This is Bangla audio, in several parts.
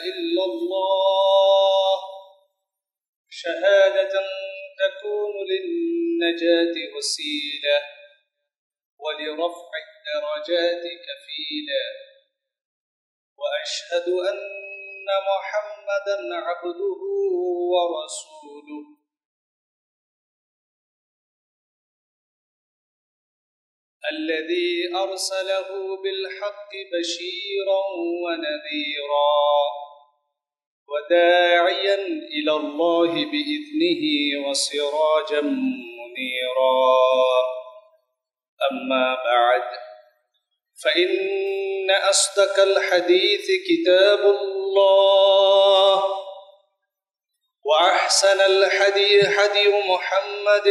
إلا الله شهادة تكون للنجاة وسيلة ولرفع الدرجات كفيلا وأشهد أن محمدا عبده ورسوله الذي أرسله بالحق بشيرا ونذيرا وداعيا إلى الله بإذنه وسراجا منيرا أما بعد فإن أصدق الحديث كتاب الله وأحسن الحدي حدي محمد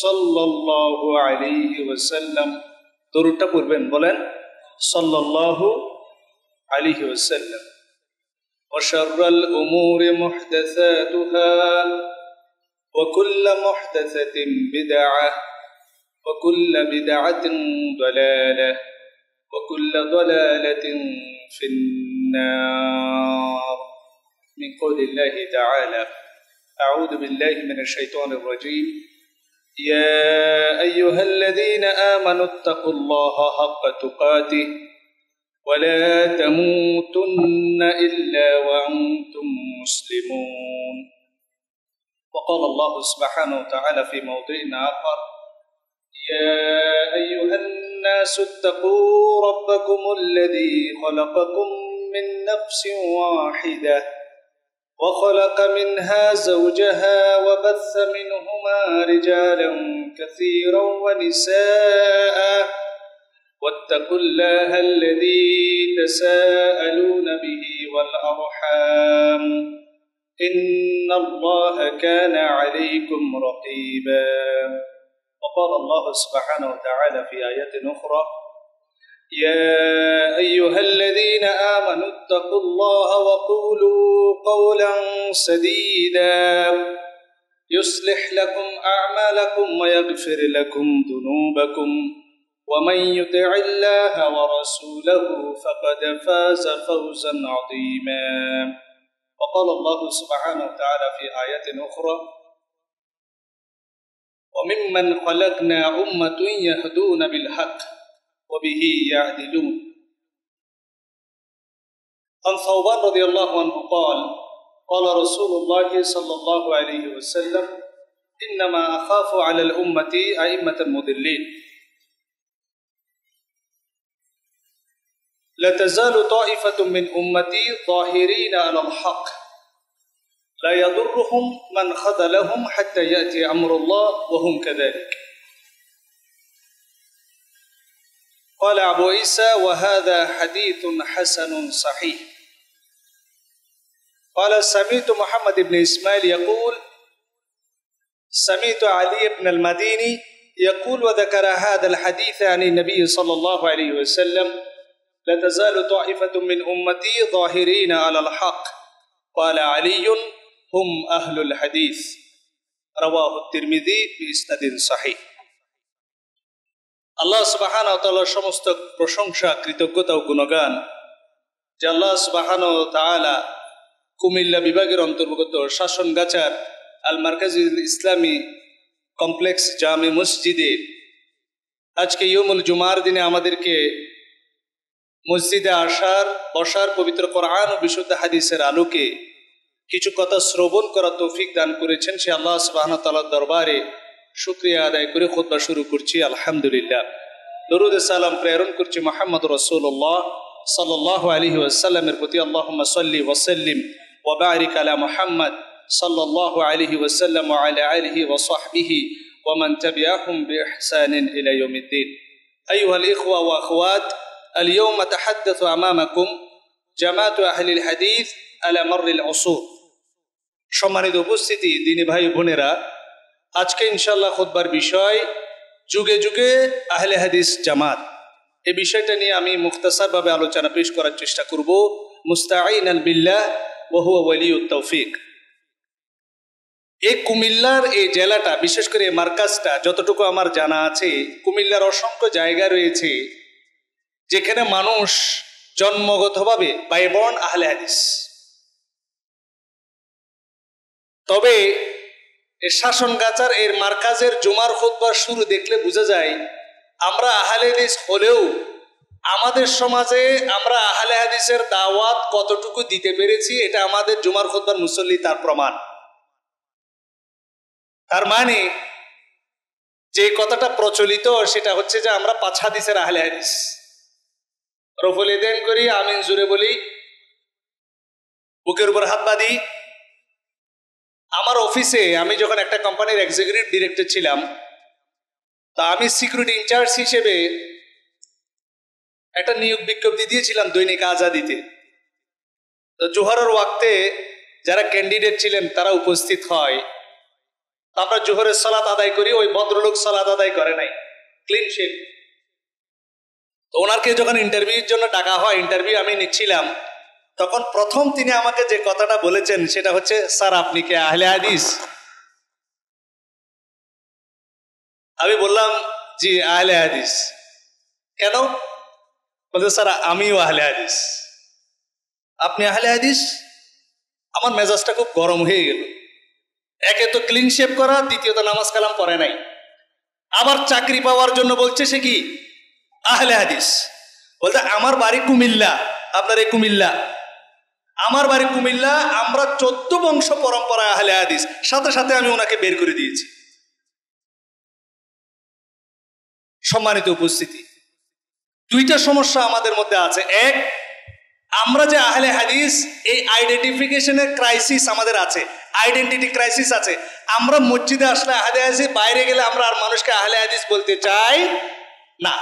صلى الله عليه وسلم درودটা পড়বেন বলেন صلى الله عليه وسلم وشر الأمور محدثاتها وكل محدثة بدعة وكل بدعة ضلالة وكل ضلالة في النار من قول الله تعالى أعوذ بالله من الشيطان الرجيم يا أيها الذين آمنوا اتقوا الله حق تقاته ولا تموتن إلا وأنتم مسلمون وقال الله سبحانه وتعالى في موضع آخر يا أيها الناس اتقوا ربكم الذي خلقكم من نفس واحدة وخلق منها زوجها وبث منهما رجالا كثيرا ونساء واتقوا الله الذي تساءلون به والأرحام إن الله كان عليكم رقيبا وقال الله سبحانه وتعالى في آية أخرى يا أيها الذين آمنوا اتقوا الله وقولوا قولا سديدا يصلح لكم أعمالكم ويغفر لكم ذنوبكم ومن يطع الله ورسوله فقد فاز فوزا عظيما وقال الله سبحانه وتعالى في آية أخرى وممن خلقنا أمة يهدون بالحق وبه يعدلون عن ثوبان رضي الله عنه قال قال رسول الله صلى الله عليه وسلم إنما أخاف على الأمة أئمة المضلين لا تزال طائفة من أمتي ظاهرين على الحق لا يضرهم من خذلهم حتى يأتي أمر الله وهم كذلك قال أبو عيسى وهذا حديث حسن صحيح قال سمعت محمد بن إسماعيل يقول سمعت علي بن المديني يقول وذكر هذا الحديث عن النبي صلى الله عليه وسلم لا تزال طائفة من أمتي ظاهرين على الحق قال علي هم أهل الحديث رواه الترمذي بإسناد صحيح আল্লাহ সুবহানাহু ওয়া তাআলার সমস্ত প্রশংসা কৃতজ্ঞতা ও গুণগান যে আল্লাহ সুবহানাহু ওয়া তাআলা কুমিল্লা বিভাগের অন্তর্গত শাসনগাছার আল মারকাজুল ইসলামী কমপ্লেক্স জামে মসজিদে আজকে ইয়মুল জুমার দিনে আমাদেরকে মসজিদে বসার পবিত্র কোরআন ও বিশুদ্ধ হাদিসের আলোকে কিছু কথা শ্রবণ করার তৌফিক দান করেছেন সে আল্লাহ সুবহানাহু ওয়া তাআলার দরবারে শুকরিয়া আদায় করে খুতবা শুরু করছি আলহামদুলিল্লাহ দরুদ সালাম প্রেরণ করছি মুহাম্মদ রাসূলুল্লাহ সাল্লাল্লাহু আলাইহি ওয়াসাল্লামের প্রতি আল্লাহুম্মা সাল্লি ওয়া সাল্লিম ওয়া বারিক আলা মুহাম্মদ সাল্লাল্লাহু আলাইহি ওয়াসাল্লাম ওয়া আলা আলিহি ওয়া সাহবিহি ওয়া মান তাবিআহুম বিইহসানিন ইলা ইয়াউমিদ্দিন আইয়ুহাল ইখওয়া ওয়া আখওয়াত اليوم أتحدث أمامكم جماعة أهل الحديث على مر العصور সম্মানিত উপস্থিতি দিনী ভাই বোনেরা আজকে ইনশাআল্লাহ খুতবার বিষয় যুগে যুগে আহলে হাদিস জামাত এই বিষয়টা নিয়ে আমি মুখতাসারভাবে আলোচনা পেশ করার চেষ্টা করব মুস্তাঈনান বিল্লাহ ওয়া হুয়া ওয়ালিউত তৌফিক এই কুমিল্লার এই জেলাটা বিশেষ করে মার্কাজটা যতটুকু আমার জানা আছে কুমিল্লার অসংখ্য জায়গা রয়েছে যেখানে মানুষ জন্মগতভাবে বাই বর্ন আহলে হাদিস। তবে এই শাসনগাছার এর মার্কাজের জুমার খুতবার শুরু দেখলে বোঝা যায় আমরা আহলে হাদিস হলেও আমাদের সমাজে আমরা আহলে হাদিসের দাওয়াত কতটুকু দিতে পেরেছি এটা আমাদের জুমার খুতবার মুসল্লি তার প্রমাণ। তার মানে যে কথাটা প্রচলিত সেটা হচ্ছে যে আমরা 5 হাদিসের আহলে হাদিস, রফুল ইদেন করি, আমিন জুড়ে বলি, বুকের উপর হাত বাঁধি। আমার অফিসে আমি যখন একটা কোম্পানির এক্সিকিউটিভ ডিরেক্টর ছিলাম, তা আমি সিকিউরিটি ইনচার্জ হিসেবে একটা নিয়োগ বিজ্ঞপ্তি দিয়েছিলাম দৈনিক আজাদিতে। তো জোহরের ওয়াক্তে যারা ক্যান্ডিডেট ছিলেন তারা উপস্থিত হয়, আমরা জোহরের সালাত আদায় করি, ওই ভদ্রলোক সালাত আদায় করে নাই, ক্লিন শেভ। তো ওনাকে যখন ইন্টারভিউর জন্য ডাকা হয়, ইন্টারভিউ আমি নিচ্ছিলাম, তখন প্রথম তিনি আমাকে যে কথাটা বলেছেন সেটা হচ্ছে, স্যার আপনি কি আহলে হাদিস? আমি বললাম জি আহলে হাদিস। কেন? বলছে স্যার আমিও আহলে হাদিস। আপনি আহলে হাদিস? আমার মেজাজটা খুব গরম হয়ে গেল। একে তো ক্লিন শেভ করা, দ্বিতীয়ত নামাজ কালাম পড়ে নাই, আবার চাকরি পাওয়ার জন্য বলছে সে কি আহলে হাদিস। বলতে আমার বাড়ি কুমিল্লা, আপনার এই কুমিল্লা, আমার বাড়ি কুমিল্লা, আমরা 14 বংশ পরম্পরায় আহলে হাদিস। সাথে সাথে আমি ওনাকে বের করে দিয়েছি। সম্মানিত উপস্থিতি, দুইটা সমস্যা আমাদের মধ্যে আছে। এক, আমরা যে আহলে হাদিস, এই আইডেন্টিফিকেশনের ক্রাইসিস আমাদের আছে, আইডেন্টিটি ক্রাইসিস আছে। আমরা মসজিদে আসলে আহলে হাদিস, বাইরে গেলে আমরা আর মানুষকে আহলে হাদিস বলতে চাই না।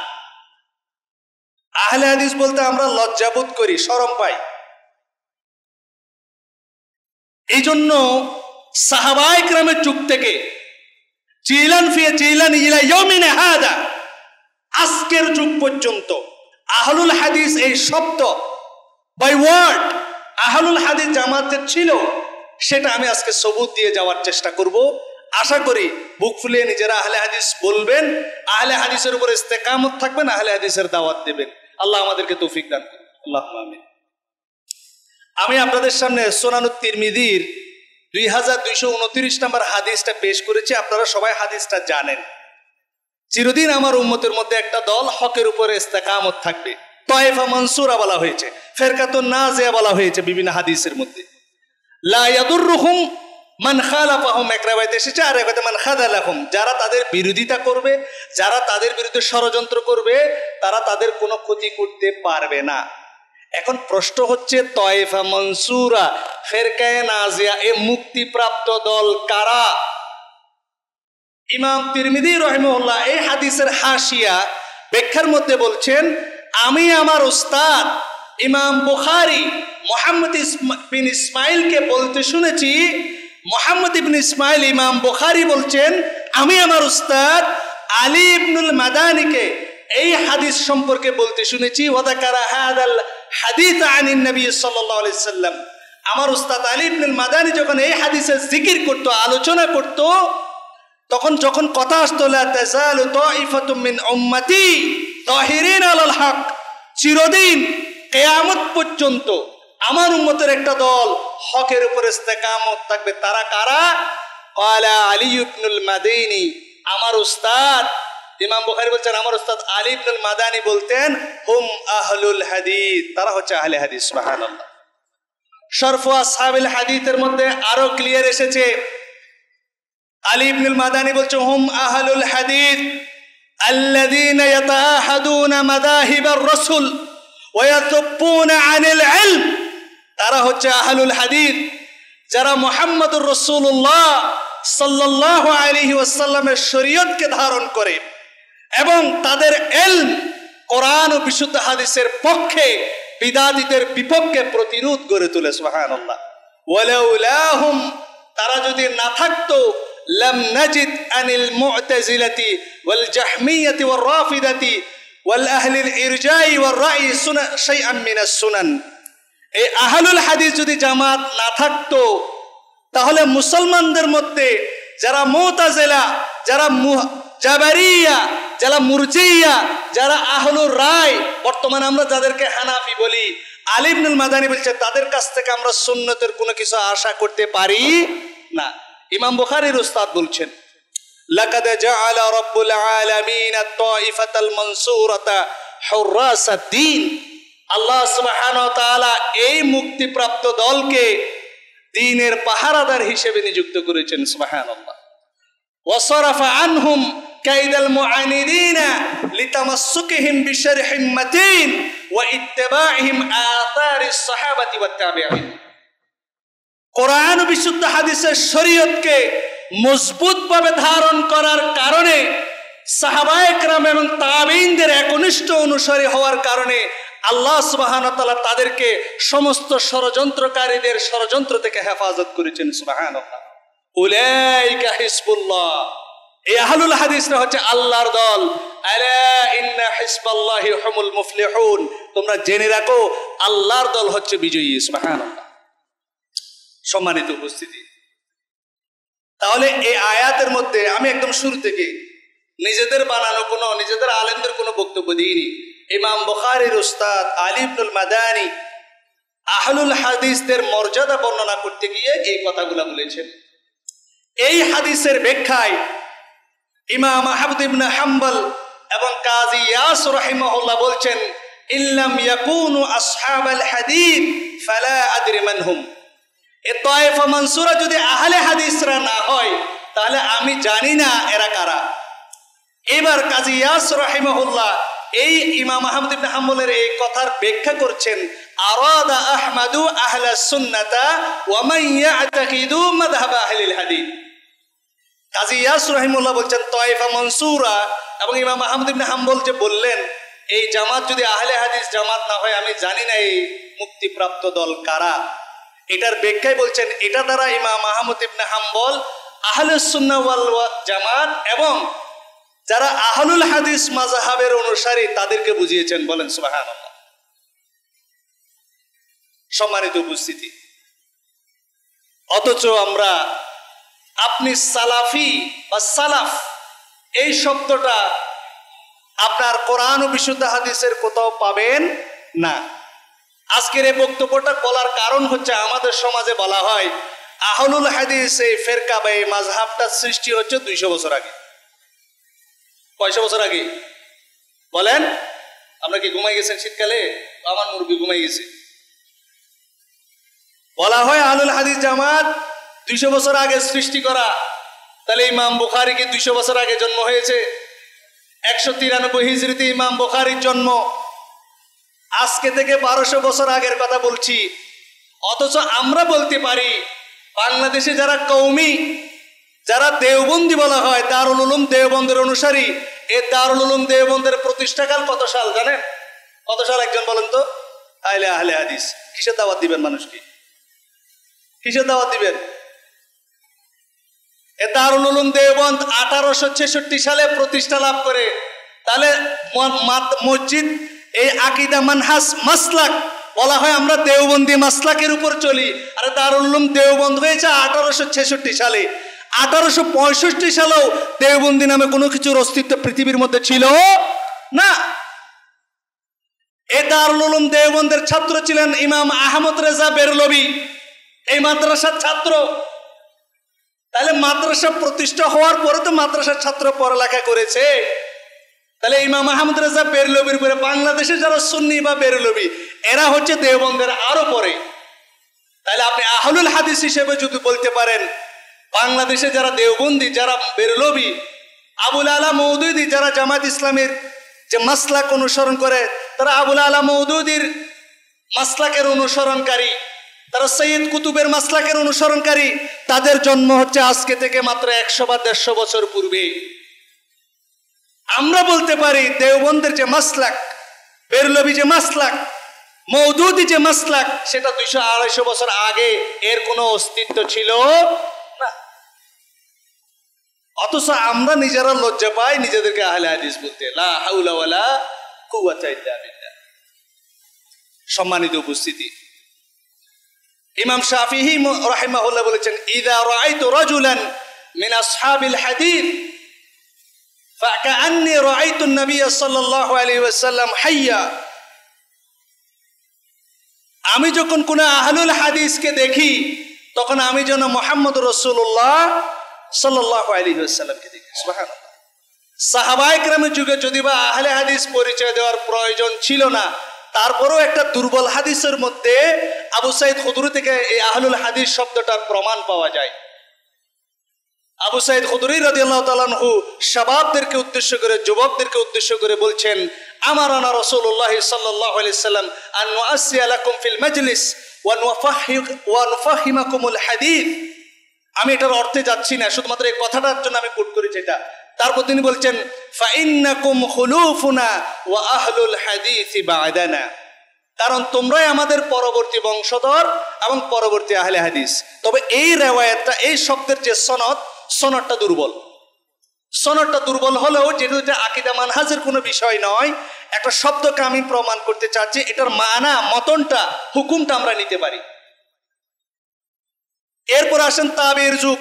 আহলে হাদিস বলতে আমরা লজ্জাবোধ করি, শরম পাই। এই জন্য সাহাবায়ে কেরামের যুগ থেকে জিলান ফিয়ে জিলান ইলা ইয়াউমিনা হাদা, আজকের যুগ পর্যন্ত আহলুল হাদিস এই শব্দ বাই ওয়ার্ড আহলুল হাদিস জামাতে ছিল, সেটা আমি আজকে সবুত দিয়ে যাওয়ার চেষ্টা করব। আশা করি বুক ফুলিয়ে নিজেরা আহলে হাদিস বলবেন, আহলে হাদিসের উপর ইস্তেকামত থাকবেন, আহলে হাদিসের দাওয়াত দেবেন। আল্লাহ আমাদেরকে তৌফিক দান করুন, আল্লাহুম্মা আমিন। আমি আপনাদের সামনে সুনানুত তিরমিজির 2229 নম্বর হাদিসটা পেশ করেছি। আপনারা সবাই হাদিসটা জানেন। চিরদিন আমার উম্মতের মধ্যে একটা দল হকের উপরে ইস্তেকামত থাকবে। তায়েফা মানসুরা বলা হয়েছে, ফেরকাতুন নাজিয়া বলা হয়েছে বিভিন্ন হাদিসের মধ্যে। লা ইয়াদুররুহুম মান খালাফাহুম, এক রাওয়ায়াতে এসেছে, আর রাওয়ায়াতে মান খাযালাহুম, যারা তাদের বিরোধিতা করবে, যারা তাদের বিরুদ্ধে ষড়যন্ত্র করবে, তারা তাদের কোনো ক্ষতি করতে পারবে না। এখন প্রশ্ন হচ্ছে, তায়েফা মানসুরা, ফেরকায়ে নাজিয়া, এ মুক্তিপ্রাপ্ত দল কারা? ইমাম তিরমিজি রাহিমাহুল্লাহ এই হাদিসের হাসিয়া ব্যাখ্যার মধ্যে বলছেন, আমি আমার উস্তাদ ইমাম বুখারী মুহাম্মদ বিন ইসমাইলকে বলতে শুনেছি। মুহাম্মদ ইবনে ইসমাইল ইমাম বুখারী বলছেন, আমি আমার উস্তাদ আলী ইবনুল মাদানীকে এই হাদিস সম্পর্কে বলতে শুনেছি। ওয়াযাকারা হাদাল হাদিস আনিন নবী সাল্লাল্লাহু আলাইহি সাল্লাম, আমার উস্তাদ আলী ইবনুল মাদানী যখন এই হাদিসের জিকির করত, আলোচনা করত, তখন যখন কথা আসতো, লা তাযালু তাইফাতুম মিন উম্মতি যাহিরিন আলাল হক, চিরদিন কিয়ামত পর্যন্ত আমার উম্মতের একটা দল হকের উপরে ইস্তেকামত থাকবে। তারা কারা? ক্বালা আলী ইবনুল মাদানী, আমার উস্তাদ ইমাম বুখারী বলছেন, আমার উস্তাদ আলী ইবনুল মাদানী বলতেন, হুম আহলুল হাদিস, তারা হচ্ছে আহলে হাদিস। সুবহানাল্লাহ। শরফু আসহাবিল হাদিসের মধ্যে আরো ক্লিয়ার এসেছে, আলী ইবনুল মাদানী বলছে, হুম আহলুল হাদিস আল্লাযীনা ইয়াতাআহাদুনা মাযাহিবার রাসূল ওয়া ইয়াতুবুনা আনিল ইলম, তারা হচ্ছে আহলুল হাদিস যারা মুহাম্মদুর রাসূলুল্লাহ সাল্লাল্লাহু আলাইহি ওয়াসাল্লামের শরীয়তকে ধারণ করে এবং তাদের ইলম কোরআন ও বিশুদ্ধ হাদিসের পক্ষে, বিদাতীদের বিপক্ষে প্রতিরোধ গড়ে তোলে। সুবহানাল্লাহ। ওয়ালাউলাহুম, তারা যদি না থাকতো, লাম নাজিদ আনিল মু'তাজিলাতি ওয়াল জাহমিয়াতি ওয়ার রাফিদাতি ওয়াল আহলিল ইরজাই ওয়ার রাই সুনান শাইআন মিনাস সুনান, এই আহলুল হাদিস যদি জামাত না থাকতো, তাহলে মুসলমানদের মধ্যে যারা মুতাজিলা, যারা জাবারিয়া, যারা মুরজিয়া, যারা আহলুর রায়, বর্তমানে আমরা যাদেরকে হানাফি বলি, আলী ইবনুল মাদানী বলছে তাদের কাছ থেকে আমরা সুন্নতের কোনো কিছু আশা করতে পারি না। ইমাম বুখারীর উস্তাদ বলছেন, লাকাদ জাআলা রাব্বুল আলামিন আত-তাইফাতাল মানসুরাতা হুরাসাদ-দ্বীন। আল্লাহ সুবহানাহু ওয়া তাআলা এই মুক্তিপ্রাপ্ত দলকে দ্বীনের পাহারাদার হিসেবে নিযুক্ত করেছেন। সুবহানাল্লাহ। ওয়া সারাফা আনহুম কাইদাল মুআনিদিনা লিতামাসসুকিহিম বিশরহিম মাতিন ওয়া ইত্তিবাইহিম আতারিস সাহাবাতি ওয়াত তাবিঈন। কোরআন ও বিশুদ্ধ হাদিসের শরীয়তকে মজবুতভাবে ধারণ করার কারণে, সাহাবায়ে কেরাম এবং তাবেঈনদের একনিষ্ঠ অনুসারী হওয়ার কারণে আল্লাহ সুবহানাহু ওয়া তাআলা তাদেরকে সমস্ত ষড়যন্ত্রকারীদের ষড়যন্ত্র থেকে হেফাজত করেছেন। সুবহানাল্লাহ। উলাইকা হিজবুল্লাহ, এই আহলুল হাদিসরা হচ্ছে আল্লাহর দল। আলা ইন্না হিজবাল্লাহি হুমুল মুফলিহুন, তোমরা জেনে রাখো আল্লাহর দল হচ্ছে বিজয়ী। সুবহানাল্লাহ। সম্মানিত উপস্থিতি, তাহলে এই আয়াতের মধ্যে আমি একদম শুরু থেকে নিজেদের বানানো কোনো, নিজেদের আলেমদের কোনো বক্তব্য দিইনি। ইমাম বুখারীর উস্তাদ আলী ইবনুল মাদানী আহলুল হাদিসদের মর্যাদা বর্ণনা করতে গিয়ে এই কথাগুলো বলেছেন। এই হাদিসের ব্যাখ্যায় ইমাম আহমদ ইবনে হাম্বল এবং কাজী ইয়াস রাহিমাহুল্লাহ বলছেন, ইল্লাম ইয়াকুনু আসহাবাল হাদিস ফালা আদরি মানহুম। এ তায়েফা মানসুরা যদি আহলে হাদিসরা না হয় তাহলে আমি জানি না এরা কারা। এবার কাজী ইয়াস রাহিমাহুল্লাহ এই ইমাম আহমদ ইবনে হাম্বলের এই কথার ব্যাখ্যা করছেন, আরাদা আহমাদু আহলাস সুন্নাতা ওয়া মান ইয়াতাকিদু মাযহাব আহলিল হাদিস। কাজী ইয়াস রাহিমাহুল্লাহ বলছেন তায়েফা মানসুরা এবং ইমাম আহমদ ইবনে হাম্বল যে বললেন এই জামাত যদি আহলে হাদিস জামাত না হয় আমি জানি না এই মুক্তিপ্রাপ্ত দল কারা। এটার ব্যাখ্যায় বলছেন, এটা দ্বারা ইমাম আহমদ ইবনে হাম্বল আহলুস সুন্নাহ ওয়াল জামাত এবং যারা আহলুল হাদিস মাযহাবের অনুসারী তাদেরকে বুঝিয়েছেন। বলেন সুবহানাল্লাহ। সম্মানিত উপস্থিতি, অথচ আমরা আপনি সালাফি বা সালাফ এই শব্দটা আপনার কোরআন ও বিশুদ্ধ হাদিসের কোথাও পাবেন না। আজকের এই বক্তব্যটা বলার কারণ হচ্ছে আমাদের সমাজে বলা হয় আহলুল হাদিস এই ফেরকা বা এই মাযহাবটা সৃষ্টি হচ্ছে 200 বছর আগে। কয়শো বছর আগে বলেন? আমরা কি ঘুমাই গেছেন শীতকালে? আমার মুরব্বি ঘুমাই গেছে। বলা হয় আহলুল হাদিস জামাত 200 বছর আগে সৃষ্টি করা। তাহলে ইমাম বুখারী কি 200 বছর আগে জন্ম হয়েছে? 193 হিজরিতে ইমাম বুখারীর জন্ম। আজকে থেকে 1200 বছর আগের কথা বলছি। অথচ আমরা বলতে পারি বাংলাদেশে যারা কওমি, যারা দেওবন্দি বলা হয়, দারুল উলুম দেওবন্দের অনুসারী, এই দারুল উলুম দেওবন্দের প্রতিষ্ঠাকাল কত সাল জানেন? কত সাল একজন বলেন তো? আহলে হাদিস। কিসের দাওয়াত দিবেন মানুষকে? কিসের দাওয়াত দিবেন? এ দারুল উলুম দেওবন্দ 1866 সালে প্রতিষ্ঠা লাভ করে। তাহলে মসজিদ এই আকীদা মানহাজ মাসলাক বলা হয় আমরা দেওবন্দি মাসলাকের উপর চলি। আর দারুল উলুম দেওবন্দ হয়েছে 1866 সালে। 1865 সালেও দেওবন্দি নামে কোনো কিছুর অস্তিত্ব পৃথিবীর মধ্যে ছিল না। এই দারুল উলুম দেওবন্দের ছাত্র ছিলেন ইমাম আহমদ রেজা বেরলভী, এই মাদ্রাসার ছাত্র। তাহলে মাদ্রাসা প্রতিষ্ঠা হওয়ার পরে তো মাদ্রাসার ছাত্র পড়ালেখা করেছে। তাহলে ইমাম আহমদ রেজা বেরলভীর পরে বাংলাদেশে যারা সুন্নি বা বেরলভী এরা হচ্ছে দেওবন্দের আরো পরে। তাহলে আপনি আহলুল হাদিস হিসেবে যদি বলতে পারেন বাংলাদেশে যারা দেওবন্দি, যারা বেরলভী, আবুল আলা মওদুদি যারা জামাত ইসলামের যে মাসলাক অনুসরণ করে তারা আবুল আলা মওদুদির মাসলাকের অনুসরণকারী, তারা সৈয়দ কুতুবের মাসলাকের অনুসরণকারী। তাদের জন্ম হচ্ছে আজকে থেকে মাত্র 100 বা 150 বছর পূর্বে। আমরা বলতে পারি দেওবন্দের যে মাসলাক, বেরলভী যে মাসলাক, মওদুদি যে মাসলাক, সেটা 200-250 বছর আগে এর কোনো অস্তিত্ব ছিল না। অথচ আমরা নিজেরা লজ্জা পাই নিজেদেরকে আহলে হাদিস বলতে। লা হাওলা ওয়ালা কুওয়াতা ইল্লা বিল্লাহ। সম্মানিত উপস্থিতি, ইমাম শাফিঈ রাহিমাহুল্লাহ বলেছেন, ইযা রাআইতু রাজুলান মিন আসহাবিল হাদিস ফাকাআন্নী রাআইতুন নবী সাল্লাল্লাহু আলাইহি ওয়াসাল্লাম হাইয়া, আমি যখন কোন আহলুল হাদিসকে দেখি তখন আমি যেন মুহাম্মদ রাসূলুল্লাহ সাল্লাল্লাহু আলাইহি ওয়াসাল্লামকে দেখি। সুবহানাল্লাহ। সাহাবায়ে কেরামের যুগে যদি বা আহলে হাদিস পরিচয় দেওয়ার প্রয়োজন ছিল না, তারপরেও একটা দুর্বল হাদিসের মধ্যে আবু সাঈদ খুদরি থেকে এই আহলুল হাদিস শব্দটার প্রমাণ পাওয়া যায়। আবু সাঈদ খুদরি রাদিয়াল্লাহু তাআলা আনহু শাবাবদেরকে উদ্দেশ্য করে, যুবকদেরকে উদ্দেশ্য করে বলছেন, আমারানা রাসূলুল্লাহ সাল্লাল্লাহু আলাইহি সাল্লাম আন নুআসসিয়া লাকুম ফিল মাজলিস ওয়া নুফাহিমাকুমুল হাদিস। আমি এটার অর্থে যাচ্ছি না, শুধুমাত্র এই কথাটার জন্য আমি কোট করেছি এটা। তারপর তিনি বলছেন, ফাইন্নাকুম খুলুফুনা ওয়া আহলুল হাদিস বা'দানা, কারণ তোমরাই আমাদের পরবর্তী বংশধর এবং পরবর্তী আহলে হাদিস। তবে এই রিওয়ায়াতটা, এই শব্দের যে সনদটা দুর্বল। সনদটা দুর্বল হলেও যেহেতু এটা আকীদা মানহাজের কোনো বিষয় নয়, একটা শব্দকে আমি প্রমাণ করতে চাচ্ছি, এটার মানা, মতনটা, হুকুমটা আমরা নিতে পারি। এরপর আসেন তাবিঈর যুগ।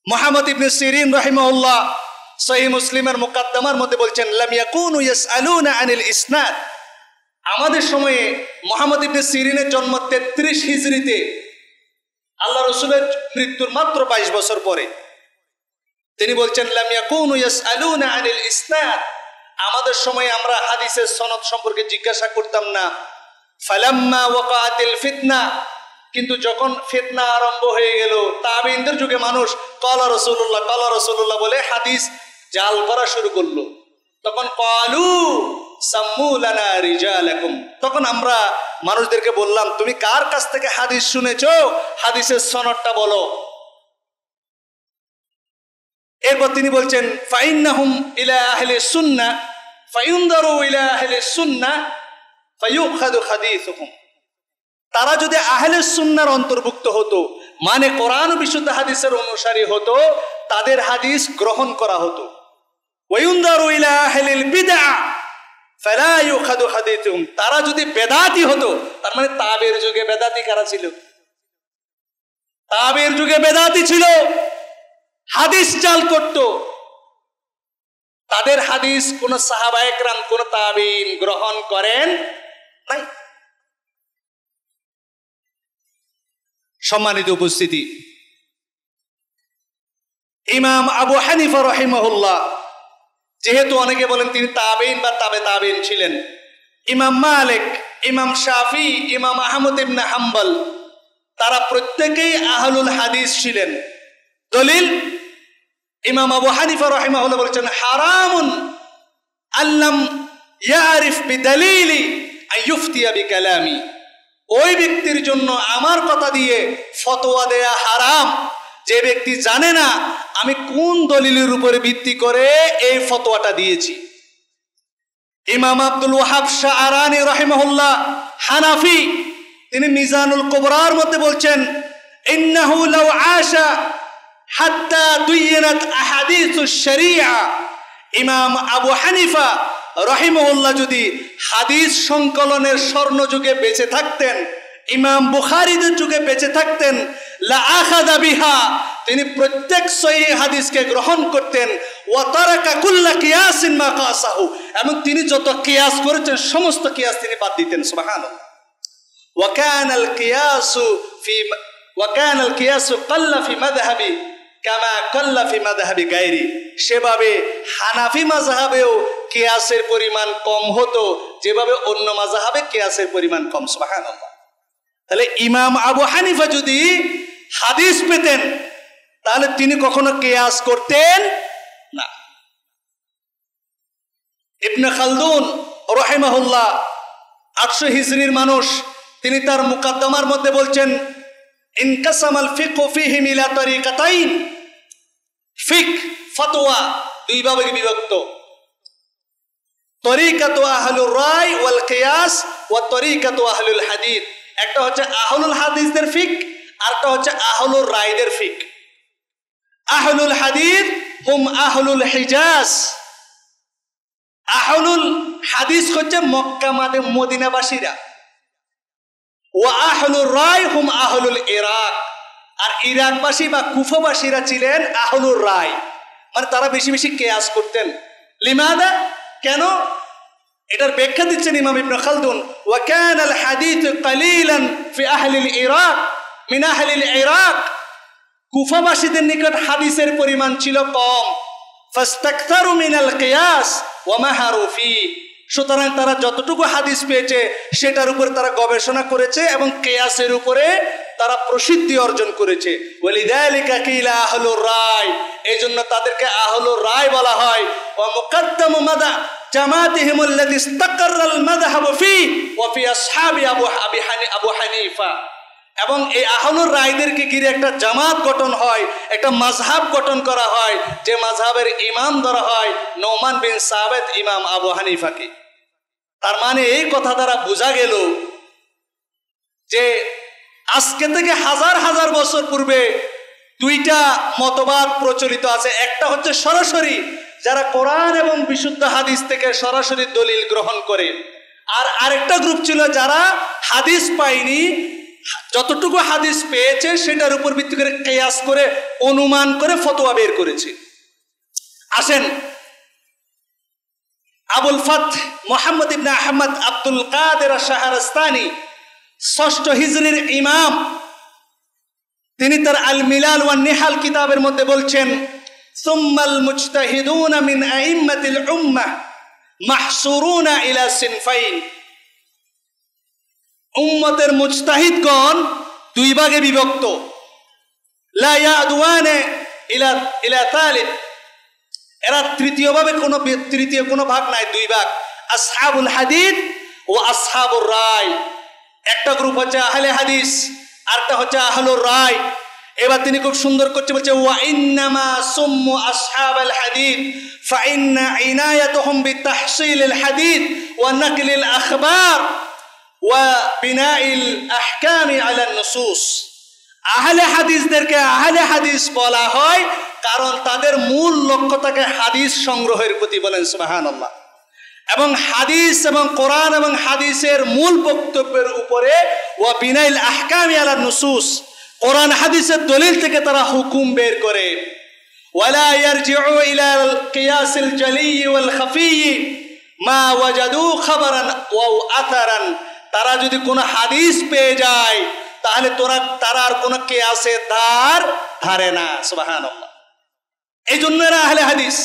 মুহাম্মদ ইবনে সিরিন রাহিমাহুল্লাহ সহিহ মুসলিমের মুকাদ্দমার মধ্যে বলছেন, লাম ইয়াকুনু ইয়াসআলুনা আনিল ইসনাদ। আমাদের সময়ে মুহাম্মদ ইবনে সিরিনের জন্ম 33 হিজরিতে, আল্লাহ রাসূলের মৃত্যুর মাত্র 22 বছর পরে। তিনি বলছেন, লাম ইয়াকুনু ইয়াসআলুনা আনিল ইসনাদ, আমাদের সময়ে আমরা হাদিসের সনদ সম্পর্কে জিজ্ঞাসা করতাম না। ফালাম্মা ওয়াকাআতিল ফিতনা, কিন্তু যখন ফিতনা আরম্ভ হয়ে গেল, তাবেঈনদের যুগে মানুষ ক্বালা রাসূলুল্লাহ বলে হাদিস জাল করা শুরু করলো, তখন ক্বালু সাম্মু লানা রিজালাকুম, তখন আমরা মানুষদেরকে বললাম, তুমি কার কাছ থেকে হাদিস শুনেছো, হাদিসের সনদটা বলো। এরপর তিনি বলছেন, ফাইন্নাহুম ইলা আহলি সুন্নাহ ফায়ুনদারু ইলা আহলি সুন্নাহ ফায়ুখাযু হাদিসুহুম, তারা যদি আহলে সুন্নাহর অন্তর্ভুক্ত হতো, মানে কোরআন ও বিশুদ্ধ হাদিসের অনুসারী হতো, তাদের হাদিস গ্রহণ করা হতো। ওয়ায়ুনদারু ইলা আহলিল বিদআ ফালা ইউখাযু হাদিসুহুম, তারা যদি বেদাতি হতো, তার মানে তাবেঈর যুগে বেদাতি কারা ছিল? তাবেঈর যুগে বেদাতি ছিল, হাদিস জাল করত, তাদের হাদিস কোন সাহাবায়ে কেরাম, কোন তাবেঈন গ্রহণ করেন নাই। সম্মানিত উপস্থিতি, ইমাম আবু হানিফা রাহিমাহুল্লাহ, যেহেতু অনেকে বলেন তিনি তাবেঈন বা তাবেঈন ছিলেন, ইমাম মালিক, ইমাম শাফি, ইমাম আহমদ ইবনে হাম্বল, তারা প্রত্যেকেই আহলুল হাদিস ছিলেন। দলিল, ইমাম আবু হানিফা রাহিমাহুল্লাহ বলেছেন, হারামুন আল্লাম ইয়ারিফ বিদালিলি আইয়ুফতিয়া বিকালামি, ওই ব্যক্তির জন্য আমার কথা দিয়ে ফতোয়া দেয়া হারাম, যে ব্যক্তি জানে না আমি কোন দলিলের উপরে ভিত্তি করে এই ফতোয়াটা দিয়েছি। ইমাম আব্দুল ওয়াহাব শাআরানী রাহিমাহুল্লাহ হানাফি, তিনি মিজানুল কুবরার মধ্যে বলছেন, ইন্নাহু লাউ আশা হাত্তা দুইয়ানাত আহাদিসুশ শরিয়া, ইমাম আবু হানিফা রাহিমাহুল্লাহ যদি হাদিস সংকলনের স্বর্ণযুগে বেঁচে থাকতেন, ইমাম বুখারীদের যুগে বেঁচে থাকতেন, লা আখাযা বিহা, তিনি প্রত্যেক সহিহ হাদিসকে গ্রহণ করতেন। ওয়া তারাকা কুল্লা কিয়াসিন মা কাসাহু, এবং তিনি যত কিয়াস করেছেন সমস্ত কিয়াস তিনি বাদ দিতেন। সুবহানাল্লাহ। ওয়া কানাল কিয়াসু কাল্লা ফি মাযহাবি কামা কাল্লা ফি মাযহাবি গায়রি, সেভাবে হানাফি মাযহাবেও কিয়াসের পরিমাণ কম হতো, যেভাবে অন্য মাযহাবে কিয়াসের পরিমাণ কম। সুবহানাল্লাহ। তাহলে ইমাম আবু হানিফা যদি হাদিস পেতেন, তাহলে তিনি কখনো কিয়াস করতেন না। ইবনে খালদুন রাহিমাহুল্লাহ 800 হিজরির মানুষ, তিনি তার মুকাদ্দমার মধ্যে বলছেন, ইনকাসামাল ফিকহু ফীহি ইলা তরিকাতাইন, ফিকহ ফতোয়া দুই ভাগে বিভক্ত, তরিকাতু আহলুর রায় ওয়াল কিয়াস ওয়া তরিকাতু আহলুল হাদিস। একটা হচ্ছে আহলুল হাদিসদের ফিকহ, আরেকটা হচ্ছে আহলুর রায়দের ফিকহ। আহলুল হাদিস হুম আহলুল হিজাজ, আহলুল হাদিস হচ্ছে মক্কা মদিনাবাসীরা। ওয়া আহলুর রায় হুম আহলুল ইরাক, আর ইরাকবাসী বা কুফাবাসীরা ছিলেন আহলুর রায়। মানে তারা বেশি বেশি কিয়াস করতেন। লিমাদা, কেন? এটার ব্যাখ্যা দিচ্ছেন ইমাম ইবনে খালদুন, ওয়া কানা আল হাদিস কালিলান ফি আহলিল ইরাক মিন আহলিল ইরাক, কুফাবাসীদের নিকট হাদিসের পরিমাণ ছিল কম। ফাস্তাকতারু মিনাল কিয়াস ওয়া মাহারু ফি, সুতরাং তারা যতটুকু হাদিস পেয়েছে সেটার উপরে তারা গবেষণা করেছে এবং কিয়াসের উপরে তারা প্রসিদ্ধি অর্জন করেছে। ওয়ালিযালিকা কিলা আহলুর রায়, এইজন্য তাদেরকে আহলুর রায় বলা হয়। ওয়া মুকদ্দামু মাদা জামাতিহিম আল্লাযী ইসতাকাররাল মাযহাবু ফি ওয়া ফি আসহাবি আবু হানিফা, এবং এই আহলুর রায়দেরকে ঘিরে একটা জামাত গঠন হয়, একটা মাযহাব গঠন করা হয়, যে মাযহাবের ইমাম ধরা হয় নোমান বিন সাবিত ইমাম আবু হানিফাকে। তার মানে এই কথা দ্বারা বোঝা গেল যে আজকে থেকে হাজার হাজার বছর পূর্বে দুইটা মতবাদ প্রচলিত আছে। একটা হচ্ছে সরাসরি যারা কোরআন এবং বিশুদ্ধ হাদিস থেকে সরাসরি দলিল গ্রহণ করে, আর আরেকটা গ্রুপ ছিল যারা হাদিস পায়নি, যতটুকু হাদিস পেয়েছে সেটার উপর ভিত্তি করে কিয়াস করে অনুমান করে ফতোয়া বের করেছে। আসেন, আবুল ফাতহ মুহাম্মদ ইবনে আহমদ আব্দুল কাদের আশ-শাহরাস্তানি ৬ষ্ঠ হিজরির ইমাম, তিনি তার আল মিলাল ওয়ান নিহাল কিতাবের মধ্যে বলছেন, সুম্মাল মুজতাহিদুনা মিন আইম্মাতিল উম্মাহ মাহসুরুনা ইলা সিনফাইন, উম্মতের মুজতাহিদগণ দুই ভাগে বিভক্ত। লা ইয়াদওয়ানা ইলা তালিব, এরা তৃতীয় কোনো ভাগ নাই, দুই ভাগ। আসহাবুল হাদিস ও আসহাবুর রায়, একটা গ্রুপ হচ্ছে আহলে হাদিস, আরেকটা হচ্ছে আহলুর রায়। এবার তিনি খুব সুন্দর করছে, বলছে ওয়া ইন্নামা সুম্মু আসহাবাল হাদিস ফাইন্না ইনায়াতুহুম বিতাহসিলিল হাদিস ওয়া নাকলিল আখবার ওয়া বিনাইল আহকামি আলা নুসুস। আহলে হাদিসদেরকে আহলে হাদিস বলা হয় কারণ তাদের মূল লক্ষ্য থাকে হাদিস সংগ্রহের প্রতি, বলেন সুবহানাল্লাহ। এবং হাদিস এবং কোরআন এবং হাদিসের মূল বক্তব্যের উপরে ওয়া বিনাইল আহকামি আলা নুসুস, কোরআন হাদিসের দলিল থেকে তারা হুকুম বের করে। ওয়ালা ইয়ারজিউ ইলাল কিয়াসিল জালি ওয়াল খাফি মা ওয়াজাদু খাবারান ওয়া আতারান, তারা যদি কোনো হাদিস পেয়ে যায় তাহলে তারা আর কোনো কিয়াসে ধারে না। সুবহানাল্লাহ। এই জন্য এরা আহলে হাদিস।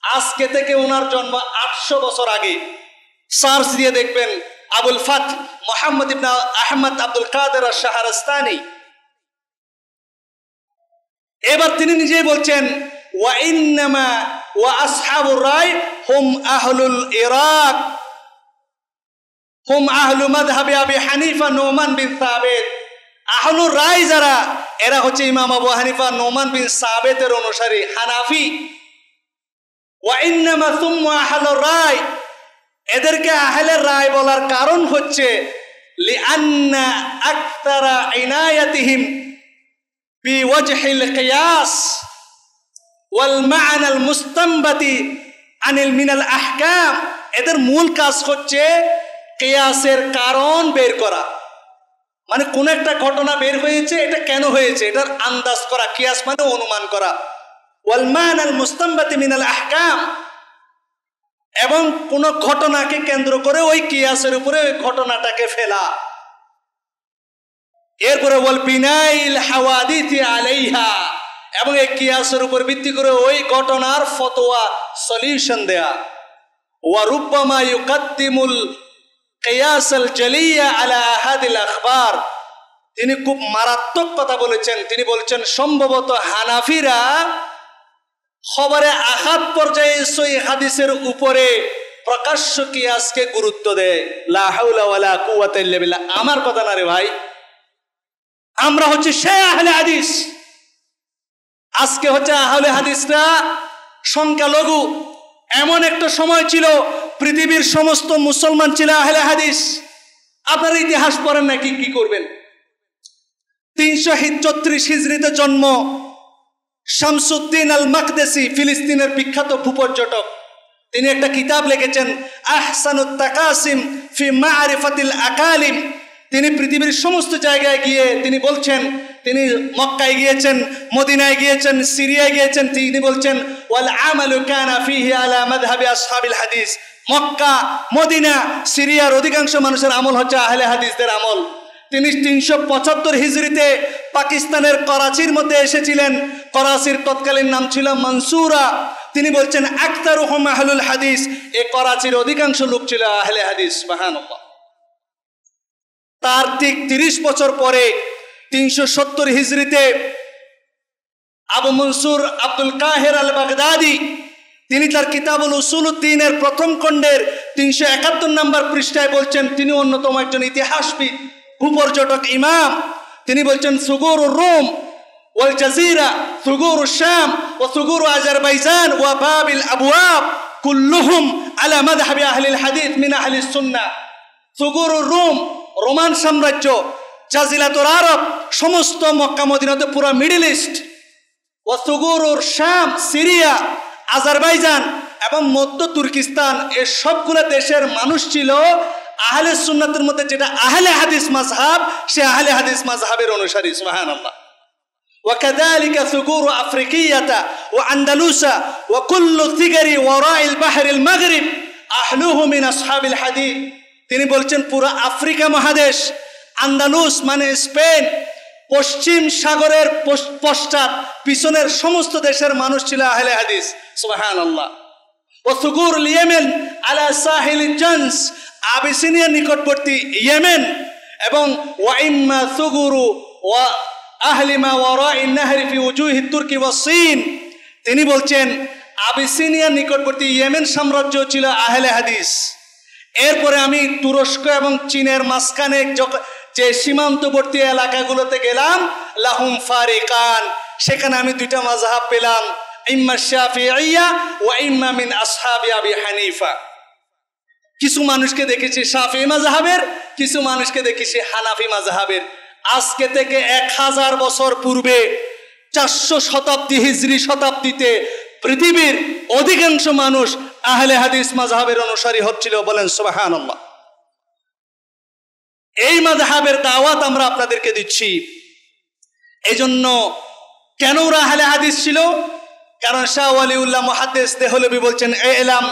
আজকে থেকে ওনার জন্ম 800 বছর আগে। সার্চ দিয়ে দেখবেন আবুল ফাতহ মুহাম্মদ ইবনে আহমদ আব্দুল কাদের আশ-শাহরাস্তানি। এবার তিনি নিজেই বলছেন ওয়া ইন্নামা ওয়া আসহাবুর রায় হুম আহলুল ইরাক হুম আহলু মাযহাবি আবি হানিফা নোমান বিন সাবিত। আহলুর রায় যারা, এরা হচ্ছে ইমাম আবু হানিফা নোমান বিন সাবিতের অনুসারী, হানাফি। ওয়া ইন্নামা সুম্মা আহলুর রায়, এদেরকে আহলে রায় বলার কারণ হচ্ছে লিআন্না আকতারা ইনায়াতিহিম বিওয়াজহিল কিয়াস ওয়াল মা'নাল মুস্তামবাতি আনিল মিনাল আহকাম। এদের মূল কাজ হচ্ছে কিয়াসের কারণ বের করা, মানে কোন একটা ঘটনা বের হয়েছে, এটা কেন হয়েছে এটার আন্দাজ করা। কিয়াস মানে অনুমান করা। ওয়াল মা'নাল মুস্তামবাতি মিনাল আহকাম, এবং কোন ঘটনাকে কেন্দ্র করে ওই কিয়াসের উপরে ওই ঘটনাটাকে ফেলা। এরপরে ওয়াল বিনাইল হাওয়াদিথি আলাইহা, এবং এই কিয়াসের উপর ভিত্তি করে ওই ঘটনার ফতোয়া সলিউশন দেয়া। ওয়া রুব্বামা ইউকাদ্দিমুল কিয়াসাল জালিয়া আলা আহাদিল আখবার, তিনি খুব মারাত্মক কথা বলেছেন। তিনি বলছেন সম্ভবত হানাফিরা খবরে আহাদ পর্যায়ে সহিহ হাদিসের উপরে প্রকাশ্য কিয়াসকে গুরুত্ব দেয়। লা হাওলা ওয়ালা কুওয়াতা ইল্লা বিল্লাহ। আমার কথা না রে ভাই, আমরা হচ্ছে সে আহলে হাদিস। আজকে হচ্ছে আহলে হাদিসরা সংখ্যালঘু। এমন একটা সময় ছিল পৃথিবীর সমস্ত মুসলমান ছিল আহলে হাদিস। আপনারা ইতিহাস পড়েন নাকি, কি করবেন? 334 হিজরিতে জন্ম শামসুদ্দিন আল মাকদেসি, ফিলিস্তিনের বিখ্যাত ভূপর্যটক। তিনি একটা কিতাব লিখেছেন আহসানুত তাকাসিম ফি মারিফাতিল আকালিম। তিনি পৃথিবীর সমস্ত জায়গায় গিয়ে তিনি বলছেন, তিনি মক্কায় গিয়েছেন, মদিনায় গিয়েছেন, সিরিয়ায় গিয়েছেন, তিনি বলছেন ওয়াল আমালু কানা ফিহি আলা মাযহাবি আসহাবিল হাদিস। মক্কা, মদিনা, সিরিয়ার অধিকাংশ মানুষের আমল হচ্ছে আহলে হাদিসদের আমল। তিনি 375 হিজরিতে পাকিস্তানের করাচির মধ্যে এসেছিলেন। করাচির তৎকালীন নাম ছিল মনসুরা। তিনি বলছেন আকতারুহুম আহলুল হাদিস, এই করাচির অধিকাংশ লোক ছিল আহলে হাদিস। সুবহানাল্লাহ। তার ঠিক 30 বছর পরে 370 হিজরিতে আবু মনসুর আব্দুল কাহের আল বাগদাদি তিনি তার কিতাবুল উসুলুদ্দিনের প্রথম খণ্ডের 371 নম্বর পৃষ্ঠায় বলছেন, তিনি অন্যতম একজন ইতিহাসবিদ, ভূপর্যটক ইমাম। তিনি বলছেন সুগুরুর রোম ওয়াল জাজিরা, সুগুরুশ শাম ওয়া সুগুরু আজারবাইজান ওয়া বাবিল আবওয়াব কুল্লুহুম আলা মাযহাবি আহলিল হাদিস মিন আহলিস সুন্নাহ। সুগুরুর রোম, রোমান সাম্রাজ্য, জাজিরাতুল আরব, সমস্ত মক্কা মদিনাতে পুরো মিডল ইস্ট, ওয়া সুগুরুর শাম, সিরিয়া, আজারবাইজান এবং মধ্য তুর্কিস্তান, এই সবগুলো দেশের মানুষ ছিল আহলে সুন্নাতের মধ্যে যেটা আহলে হাদিস মাযহাব, সে আহলে হাদিস মাযহাবের অনুসারী। সুবহানাল্লাহ। وكذلك ثغور أفريقية وأندلسا وكل ثغر وراء البحر المغرب أهله من أصحاب الحديث। তিনি বলছেন পুরো আফ্রিকা মহাদেশ, আন্দালুস মানে স্পেন, পশ্চিম সাগরের পশ্চাৎ পিছনের সমস্ত দেশের মানুষ ছিল আহলে হাদিস। সুবহানাল্লাহ। ওয়াসুগুর ইয়েমেন আলা সাহিল জান্স, আবিসিনিয়ার নিকটবর্তী ইয়েমেন, এবং ওয়াইম্মা সুগুরু ওয়া আহলিমা ওয়ারাইন নাহরি ফি উজুহি তুর্কি ওয়া চীন। তিনি বলছেন আবিসিনিয়ার নিকটবর্তী ইয়েমেন সাম্রাজ্য ছিল আহলে হাদিস। এরপরে আমি তুরস্ক এবং চীনের মাঝখানে যে সীমান্তবর্তী এলাকাগুলোতে গেলাম, লাহুম ফারিকান, সেখানে আমি দুইটা মাযহাব পেলাম, ইম্মা শাফিঈয়া ওয়া ইম্মা মিন আসহাবি আবি হানিফা। কিছু মানুষকে দেখেছি শাফিঈ মাযহাবের, কিছু মানুষকে দেখেছি হানাফি মাযহাবের। আজকে থেকে 1000 বছর পূর্বে 400 শতাব্দী হিজরি শতাব্দীতে পৃথিবীর অধিকাংশ মানুষ আহলে হাদিস মাযহাবের অনুসারী হচ্ছিল। বলেন সুবহানাল্লাহ। এই মাযহাবের দাওয়াত আমরা আপনাদেরকে দিচ্ছি। এজন্য কেন ওরা আহলে হাদিস ছিল? কারণ শাহ ওয়ালিউল্লাহ মুহাদ্দিস দেহলভী বলছেন ইলাম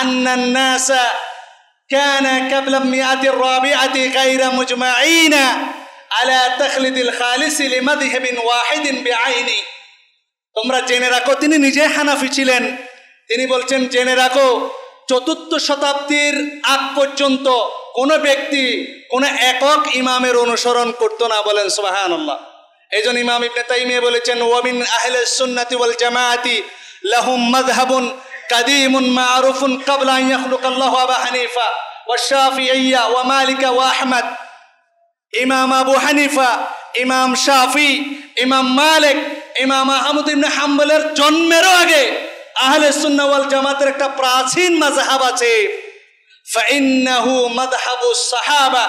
আন্নান নাসা কানা ক্বাবলা মিআতির রাবিআতি গায়রা মুজমাঈনা আলা তাখলিদিল খালিস লিমাযহাবিন ওয়াহিদিন বিআইনি। তোমরা জেনে রাখো, তিনি নিজে হানাফি ছিলেন। তিনি বলছেন জেনে রাখো, 4th শতাব্দীর আগ পর্যন্ত কোন ব্যক্তি কোন একক ইমামের অনুসরণ করতো না। বলেন সুবহানাল্লাহ। এইজন্য ইমাম ইবনে তাইমিয়া বলেছেন ওয়া মিন আহলিস সুন্নাতি ওয়াল জামাআতি লাহুম মাযহাবুন কাদীমুন মা'রুফুন ক্বাবলা আন ইয়াখলুকাল্লাহু আবা হানিফা ওয়া শাফিঈয়া ওয়া মালিকা ওয়া আহমদ। ইমাম আবু হানিফা, ইমাম শাফি, ইমাম মালিক, ইমাম আহমদ ইবনে হাম্বলের জন্মেরও আগে আহলে সুন্নাহ ওয়াল জামাতের একটা প্রাচীন মাযহাব আছে, ফাইন্নাহু মাযহাবুস সাহাবা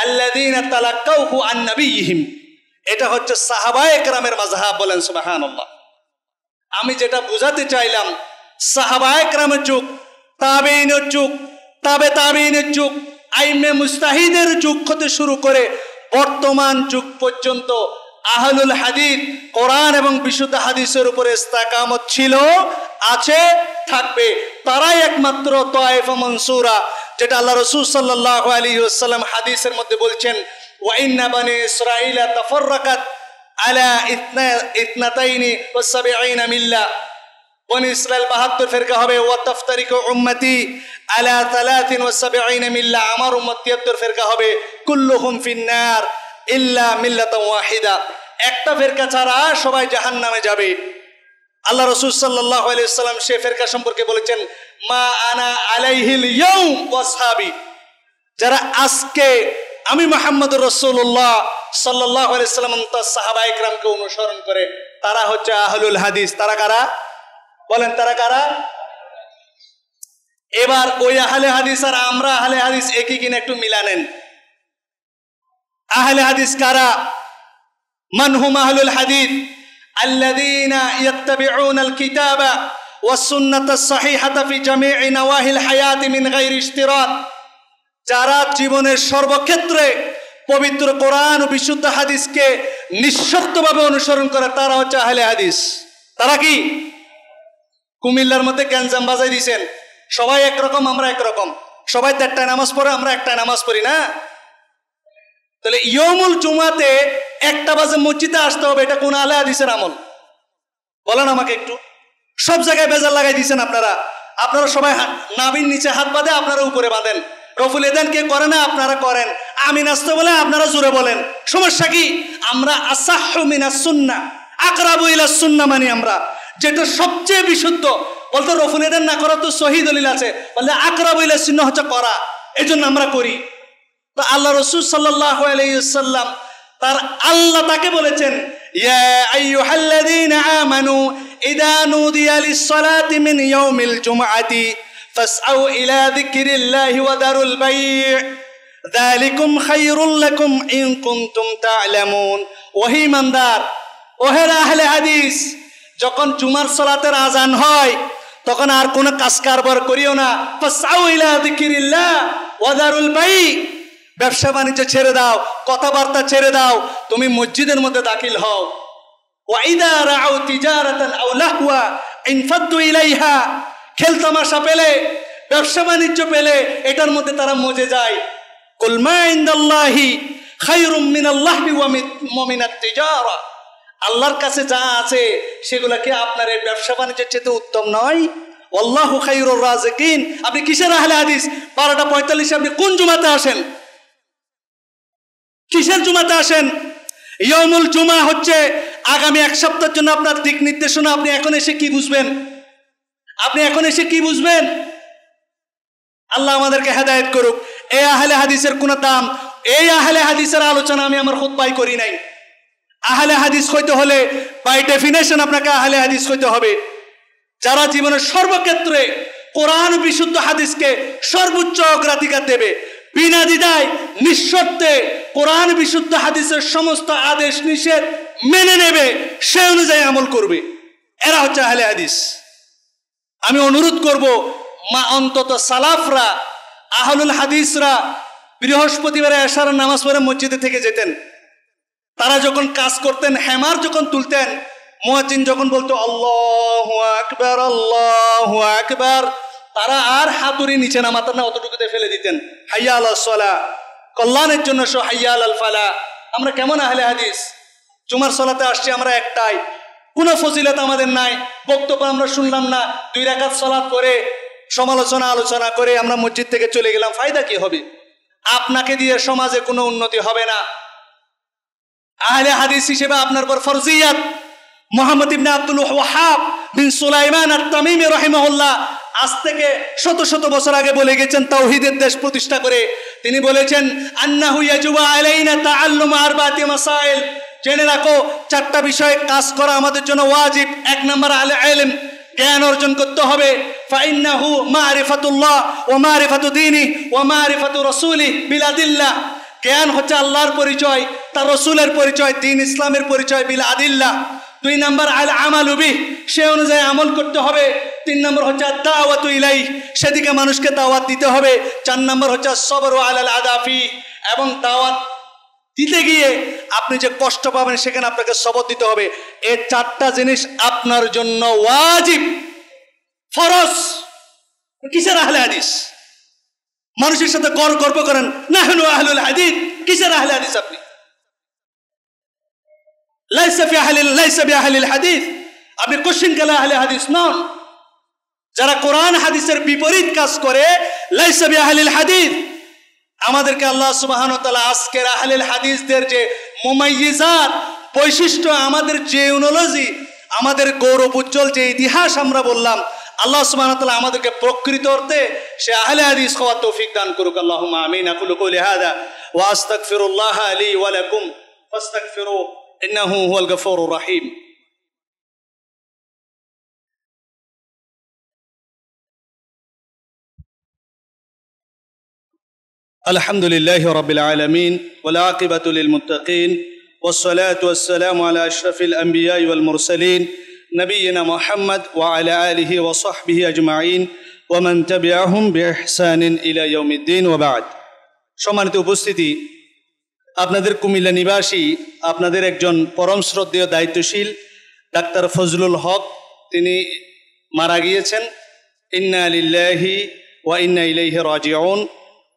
আল্লাযীনা তালাক্কাউহু আন নবিয়িহিম। এটা হচ্ছে সাহাবায়ে কেরামের মাযহাব। বলেন সুবহানাল্লাহ। আমি যেটা বুঝাতে চাইলাম, সাহাবায়ে কেরামের যুগ, তাবেঈনের যুগ, তাবে তাবেঈনের যুগ, আইমে মুজতাহিদের যুগ হতে শুরু করে বর্তমান যুগ পর্যন্ত আহলুল হাদিস কোরআন এবং বিশুদ্ধ হাদিসের উপরে ইস্তেকামত ছিল, আছে, থাকবে। তারাই একমাত্র তায়েফা মনসুরা, যেটা আল্লাহ রাসূল সাল্লাল্লাহু আলাইহি ওয়াসাল্লাম হাদিসের মধ্যে বলছেন ওয়া ইন্না বানি ইসরাঈলা তাফাররাকাত আলা ইতনাতাইনি ওয়া সাবঈনা মিল্লা। বনি ইসরাইল 72 ফিরকা হবে। ওয়া তাফতারিকু উম্মতি আলা 73 মিল্লা, আমার উম্মত 73 ফিরকা হবে। কুল্লুহুম ফিন্নার ইল্লা মিল্লাতান ওয়াহিদা, একটা ফিরকা ছাড়া সবাই জাহান্নামে যাবে। আল্লাহ রাসূল সাল্লাল্লাহু আলাইহি ওয়াসাল্লাম সে ফিরকা সম্পর্কে বলেছেন মা আনা আলাইহিল ইয়াউম ওয়া আসহাবি, যারা আজকে আমি মুহাম্মদুর রাসূলুল্লাহ সাল্লাল্লাহু আলাইহি ওয়াসাল্লাম তার সাহাবায়ে কেরামকে অনুসরণ করে, তারা হচ্ছে আহলুল হাদিস। তারা কারা? বলেন তারা কারা? এবার ওই আহলে হাদিস আর আমরা আহলে হাদিস একই কিনা একটু মিলানেন। আহলে হাদিস কারা? মান হুম আহলুল হাদিস আল্লাযীনা ইয়াত্তাবিউনাল কিতাবা ওয়াস সুন্নাতাস সহিহাতা ফি জামি'i নাওয়াহিল হায়াতি মিন গায়রি ইশতিরাত, যারা জীবনের সর্বক্ষেত্রে পবিত্র কোরআন ও বিশুদ্ধ হাদিসকে নিঃশর্তভাবে অনুসরণ করে তারা হচ্ছে আহলে হাদিস। তারা কি? কুমিল্লার মধ্যে গ্যাঞ্জাম বাজাই দিয়েছেন, সবাই একরকম আমরা একরকম, সবাই 4টায় নামাজ পড়ে আমরা 1টায় নামাজ পড়ি না। তাহলে ইয়মুল জুমাতে 1টা বাজে মসজিদে আসতে হবে, এটা কোন আহলে হাদিসের আমল? বলেন আমাকে একটু। সব জায়গায় বেজার লাগাই দিয়েছেন আপনারা। আপনারা সবাই নাভির নিচে হাত বাঁধে, আপনারা উপরে বাঁধেন। রফুল এদান কে করে না? আপনারা করেন। আমিন আসতে বলে আপনারা জোরে বলেন। সমস্যা কি? আমরা আসাহু মিনাস সুন্নাহ, আকরাবু ইলাস সুন্নাহ মানি আমরা, যেটা সবচেয়ে বিশুদ্ধ। বলতে রফুল এদান না করা তো সহিহ দলিল আছে, বলতে আকরাবু ইলাস সুন্নাহ হচ্ছে করা, এই জন্য আমরা করি। তো আল্লাহ রাসূল সাল্লাল্লাহু আলাইহি ওয়াসাল্লাম তার আল্লাহ তাকে বলেছেন, ইয়া আইয়ুহাল্লাযীনা আমানু ইযা নুদিয়া লিস-সালাতি মিন ইয়াউমিল জুমআতি ফাসআউ ইলা যিকরিল্লাহি ওয়া দারুল বাই' যালিকুম খায়রুল লাকুম ইন কুনতুম তা'লামুন। ওহে ইমানদার, ওহে আহলে হাদিস, যখন জুমার সালাতের আজান হয় তখন আর কোনো কাজ কারবার করিও না। ফাসআউ ইলা যিকরিল্লাহ ওয়া দারুল বাই', ব্যবসা বাণিজ্য ছেড়ে দাও, কথাবার্তা ছেড়ে দাও, তুমি মসজিদের মধ্যে দাখিল হও। ওয়াইদা রাউ তিজারাতান আও লাহওয়া ইনফাদু ইলাইহা, খেল তামাশা পেলে, ব্যবসা বাণিজ্য পেলে এটার মধ্যে তারা মজে যায়। কুল মা ইনদাল্লাহি খায়রুম মিনাল্লাহি ওয়া মিনাত তিজারা, আল্লাহর কাছে যা আছে সেগুলো কি আপনার এই ব্যবসা বাণিজ্যের চেয়ে উত্তম নয়? আল্লাহু খায়রুর রাজিকিন। আপনি কিসের আহলে হাদিস? 12:45 আপনি কোন জুমাতে আসেন? কিসের জুমাতে আসেন? ইয়াউমুল জুমা হচ্ছে আগামী 1 সপ্তাহের জন্য আপনার দিক নির্দেশনা। আপনি এখন এসে কি বুঝবেন? আপনি এখন এসে কি বুঝবেন? আল্লাহ আমাদেরকে হেদায়েত করুক। এই আহলে হাদিসের কোন দাম, এই আহলে হাদিসের আলোচনা আমি আমার খুতবায় করি নাই। আহলে হাদিস হইতে হলে বাই ডেফিনেশন আপনাকে আহলে হাদিস হইতে হবে যারা জীবনের সর্বক্ষেত্রে কোরআন বিশুদ্ধ হাদিসকে সর্বোচ্চ অগ্রাধিকার দেবে, বিনা দ্বিধায় নিঃশর্তে কোরআন বিশুদ্ধ হাদিসের সমস্ত আদেশ নিষেধ মেনে নেবে, সে অনুযায়ী আমল করবে। এরা হচ্ছে আহলে হাদিস। আমি অনুরোধ করব, অন্তত সালাফরা, আহলুল হাদিসরা বৃহস্পতিবারে এশার নামাজ পড়ে মসজিদে থেকে যেতেন। তারা যখন কাজ করতেন, হেমার যখন তুলতেন, মুয়াজ্জিন যখন বলতো আল্লাহু আকবার আল্লাহু আকবার, তারা আর হাতুড়ি নিচে নামাতেন না, অতটুকুতে ফেলে দিতেন। হাইয়া আলাস সালাহ, কল্যাণের জন্য হাইয়া আলাল ফালাহ। আমরা কেমন আহলে হাদিস? জুমার সালাতে আসছি আমরা একটাই, কোনো ফজিলত আমাদের নাই, বক্তব্য আমরা শুনলাম না, 2 রাকাত সালাত করে সমালোচনা আলোচনা করে আমরা মসজিদ থেকে চলে গেলাম। ফায়দা কি হবে? আপনাকে দিয়ে সমাজে কোনো উন্নতি হবে না। আহলে হাদিস হিসেবে আপনার পর ফরজিয়াত। মুহাম্মদ ইবনে আব্দুল ওয়াহাব বিন সুলাইমান আত-তামিমি রাহিমাহুল্লাহ আজ থেকে শত শত বছর আগে বলে গেছেন, তাওহীদের দেশ প্রতিষ্ঠা করে তিনি বলেছেন, আন্নাহু ইয়াজিবু আলাইনা তাআল্লুম আরবাতি মাসাইল, জেনে রাখো 4টা বিষয়ে কাজ করা আমাদের জন্য ওয়াজিব। 1 নম্বর আলে ইলম, জ্ঞান অর্জন করতে হবে। ফাইন্নাহু মারিফাতুল্লাহ ওয়া মারিফাতু দীনি ওয়া মারিফাতু রাসূলি বিল আদিল্লাহ, জ্ঞান হচ্ছে আল্লাহর পরিচয়, তার রাসূলের পরিচয়, দ্বীন ইসলামের পরিচয় বিল আদিল্লাহ। 2 নম্বর আল আমালু বিহ, সে অনুযায়ী আমল করতে হবে। 3 নম্বর হচ্ছে দাওয়াতু ইলাইহি, সেদিকে মানুষকে দাওয়াত দিতে হবে। 4 নম্বর হচ্ছে সবরু আলাল আদাফি, এবং দাওয়াত দিতে গিয়ে আপনি যে কষ্ট পাবেন সেখানে আপনাকে সবর দিতে হবে। এই 4টা জিনিস আপনার জন্য ওয়াজিব, ফরজ। কিসের আহলে হাদিস? মানুষের সাথে গর্ব করেন নাহনু আহলুল হাদিস। কিসের আহলে হাদিস আপনি? লাইসা বিআহলিল হাদিস, আপনি কোশ্চিন কালে আহলে হাদিস নন। যারা কোরআন হাদিসের বিপরীত কাজ করে লাইসা বিআহলিল হাদিস। আমাদেরকে আল্লাহ সুবহানাহু ওয়া তাআলা আজকের আহলিল হাদিসদের যে মুমাইয়িজাত, বৈশিষ্ট্য, আমাদের জিওনোলজি, আমাদের গৌরব উজ্জ্বল যে ইতিহাস আমরা বললাম, আল্লাহ সুবহানাহু ওয়া তাআলা আমাদেরকে প্রকৃত অর্থে সে আহলে হাদিস হওয়ার তৌফিক দান করুক। আল্লাহুম্মা আমিন। আকুলু কওলি হাযা ওয়া আস্তাগফিরুল্লাহ লি ওয়া লাকুম ফাস্তাগফিরু ইন্নাহু হুয়াল গফুরুর রহিম। আলহামদুলিল্লাহি রাব্বিল আলামিন ওয়াল আকিবাতু লিল মুত্তাকিন ওয়াস সালাতু ওয়াস সালামু আলা আশরাফিল আমবিয়া ওয়াল মুরসালিন নবিয়িনা মুহাম্মদ ওয়া আলা আলিহি ওয়া সাহবিহি আজমাইন ওয়া মান তাবিআহুম বিইহসানিন ইলা ইয়াউমিদ্দিন ওয়া বা'দ। সম্মানিত উপস্থিতি, আপনাদের কুমিল্লা নিবাসী আপনাদের একজন পরম শ্রদ্ধেয় দায়িত্বশীল ডাক্তার ফজলুল হক তিনি মারা গিয়েছেন। ইন্না লিল্লাহি ওয়া ইন্না ইলাইহি রাজিউন।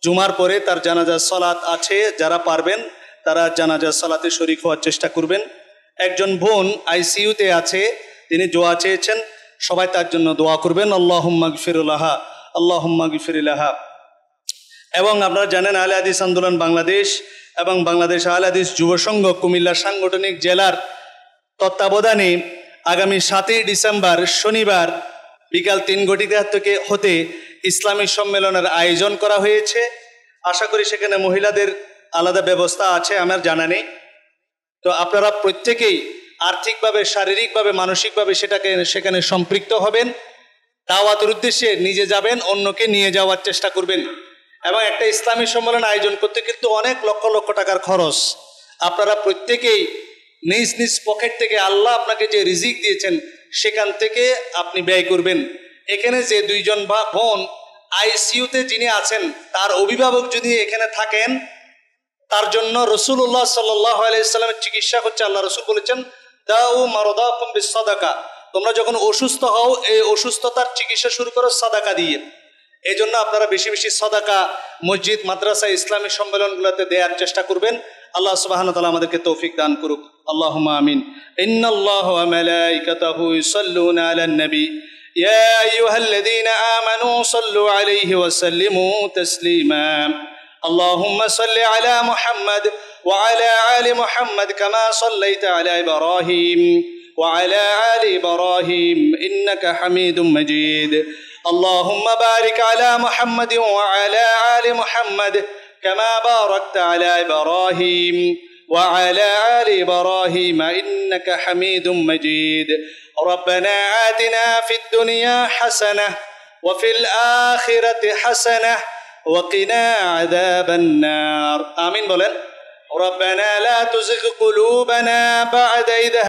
জুমার পরে তার জানাজার সালাত আছে, যারা পারবেন তারা জানাজার সালাতে শরীক হওয়ার চেষ্টা করবেন। একজন বোন আইসিইউতে আছে, তিনি দোয়া চেয়েছেন, সবাই তার জন্য দোয়া করবেন। আল্লাহুম্মা গফিরলাহা, আল্লাহুম্মা গফিরলাহা। এবং আপনারা জানেন আহলে হাদিস আন্দোলন বাংলাদেশ এবং বাংলাদেশ আহলে হাদিস যুব সংঘ কুমিল্লা সাংগঠনিক জেলার তত্ত্বাবধানে আগামী 7ই ডিসেম্বর শনিবার বিকাল 3 থেকে হতে ইসলামী সম্মেলনের আয়োজন করা হয়েছে। আশা করি সেখানে মহিলাদের আলাদা ব্যবস্থা আছে, আমার জানা নেই। তো আপনারা প্রত্যেকেই আর্থিকভাবে, শারীরিকভাবে, মানসিকভাবে সেখানে সম্পৃক্ত হবেন। দাওয়াতের উদ্দেশ্যে নিজে যাবেন, অন্যকে নিয়ে যাওয়ার চেষ্টা করবেন। এবং একটা ইসলামী সম্মেলন আয়োজন করতে কিন্তু অনেক লক্ষ লক্ষ টাকার খরচ। আপনারা প্রত্যেকেই নিজ নিজ পকেট থেকে, আল্লাহ আপনাকে যে রিজিক দিয়েছেন সেখান থেকে আপনি ব্যয় করবেন। এখানে যে 2 জন বোন আইসিইউতে যিনি আছেন, তার অভিভাবক যদি এখানে থাকেন, তার জন্য রাসূলুল্লাহ সাল্লাল্লাহু আলাইহি ওয়াসাল্লামের চিকিৎসা হচ্ছে। আল্লাহ রাসূল বলেছেন, দাউ মারদাকুম বিসসাদাকা, তোমরা যখন অসুস্থ হও এই অসুস্থতার চিকিৎসা শুরু করো সাদাকা দিয়ে। এই জন্য আপনারা বেশি বেশি সাদাকা মসজিদ, মাদ্রাসা, ইসলামী সম্মেলনগুলোতে দেওয়ার চেষ্টা করবেন। আল্লাহ সুবহানাহু ওয়া তাআলা আমাদেরকে তৌফিক দান করুক। আল্লাহুম্মা আমিন। ইন্নাল্লাহা ওয়া মালাইকাতাহু ইউসাল্লুনা আলান নবী ইয়া আইয়ুহাল্লাযীনা আমানু সাল্লু আলাইহি ওয়া সাল্লিমু তাসলিমা। اللهم صل على محمد وعلى آل محمد كما صليت على إبراهيم وعلى آل إبراهيم إنك حميد مجيد. اللهم بارك على محمد وعلى آل محمد كما باركت على إبراهيم وعلى آل إبراهيم إنك حميد مجيد. ربنا آتنا في الدنيا حسنة وفي الآخرة حسنة وقنا عذاب النار. آمين بولن. ربنا لا تزغ قلوبنا بعد إذ